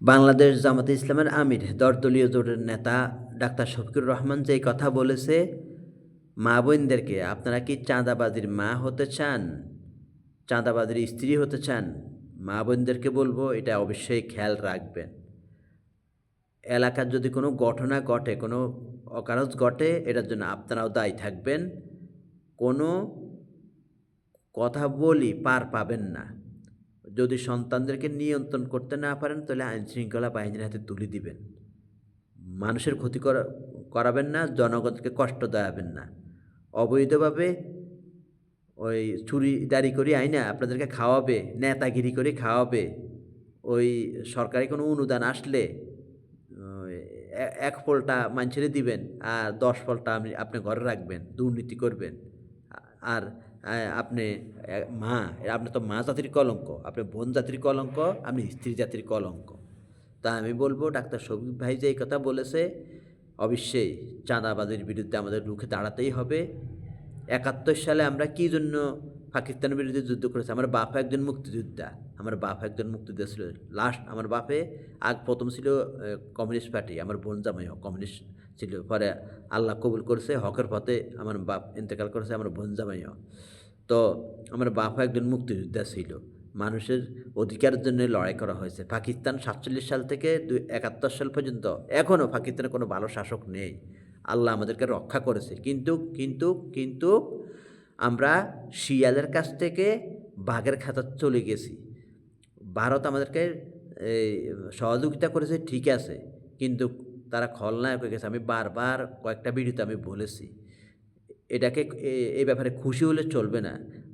বাংলাদেশ জামাতে ইসলামের আমির দরদলীয় জোটের নেতা ডাক্তার শফিকুর রহমান যেই কথা বলেছে, মা বোনদেরকে আপনারা কি চাঁদাবাজির মা হতে চান, চাঁদাবাজির স্ত্রী হতে চান? মা বোনদেরকে বলবো এটা অবশ্যই খেয়াল রাখবেন। এলাকার যদি কোনো ঘটনা ঘটে, কোনো অকারজ ঘটে, এটার জন্য আপনারাও দায়ী থাকবেন। কোনো কথা বলি পার পাবেন না। যদি সন্তানদেরকে নিয়ন্ত্রণ করতে না পারেন তাহলে আইনশৃঙ্খলা বাহিনীর হাতে তুলে দিবেন। মানুষের ক্ষতি করাবেন না, জনগণকে কষ্ট দেওয়াবেন না। অবৈধভাবে ওই চুরিদারি করে আইনা আপনাদেরকে খাওয়াবে, নেতাগিরি করে খাওয়াবে। ওই সরকারি কোনো অনুদান আসলে এক ফলটা মানুষেরে দিবেন আর 10 ফলটা আপনি ঘরে রাখবেন, দুর্নীতি করবেন। আর আপনি আপনি তো মা জাতির কলঙ্ক, আপনি বোন জাতির কলঙ্ক, আপনি স্ত্রী জাতির কলঙ্ক। তা আমি বলবো ডাক্তার শফিক ভাই যে এই কথা বলেছে, অবশ্যই চাঁদাবাজির বিরুদ্ধে আমাদের রুখে দাঁড়াতেই হবে। 71 সালে আমরা কী জন্য পাকিস্তানের বিরুদ্ধে যুদ্ধ করেছি? আমার বাপ একজন মুক্তিযোদ্ধা, আমার বাপ একজন মুক্তিযোদ্ধা ছিল। লাস্ট আমার বাপে প্রথম ছিল কমিউনিস্ট পার্টি, আমার বোন জামাইও কমিউনিস্ট ছিল। পরে আল্লাহ কবুল করেছে, হকের পথে আমার বাপ ইন্তেকাল করেছে, আমার বোন জামাইও। তো আমার বাপও একজন মুক্তিযোদ্ধা ছিল। মানুষের অধিকারের জন্য লড়াই করা হয়েছে। পাকিস্তান 47 সাল থেকে 71 সাল পর্যন্ত এখনও পাকিস্তানে কোনো ভালো শাসক নেই। আল্লাহ আমাদেরকে রক্ষা করেছে। কিন্তু আমরা শিয়ালের কাছ থেকে বাঘের খাঁচা চলে গেছি। ভারত আমাদেরকে এই সহযোগিতা করেছে, ঠিক আছে, কিন্তু তারা খলনায়ক হয়ে গেছে। আমি বারবার কয়েকটা ভিডিওতে আমি বলেছি, এটাকে এই ব্যাপারে খুশি হলে চলবে না।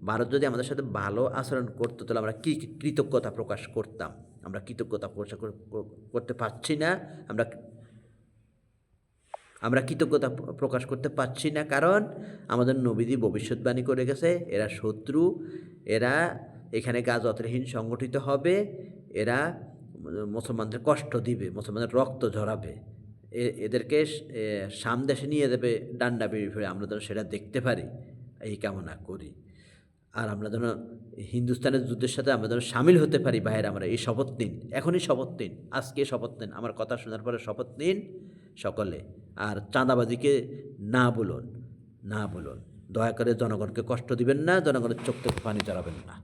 ভারত যদি আমাদের সাথে ভালো আচরণ করতো তাহলে আমরা কী কৃতজ্ঞতা প্রকাশ করতাম। আমরা কৃতজ্ঞতা প্রকাশ করতে পারছি না। আমরা কৃতজ্ঞতা প্রকাশ করতে পারছি না, কারণ আমাদের নবীজি ভবিষ্যৎবাণী করে গেছে এরা শত্রু, এরা এখানে গাজওয়াতহীন সংগঠিত হবে, এরা মুসলমানদের কষ্ট দিবে, মুসলমানদের রক্ত ঝরাবে, এদেরকে সামদেশে নিয়ে দেবে ডান্ডা বেরিয়ে ফিরে। আমরা যেন সেটা দেখতে পারি, এই কামনা করি। আর আমরা যেন হিন্দুস্তানের যুদ্ধের সাথে আমরা যেন সামিল হতে পারি। ভাইয়ের আমরা এই শপথ নিন, এখনই শপথ নিন, আজকে শপথ নিন, আমার কথা শোনার পরে শপথ নিন সকলে। আর চাঁদাবাজিকে না বলুন, না বলুন। দয়া করে জনগণকে কষ্ট দিবেন না, জনগণের চোখ থেকে পানি জড়াবেন না।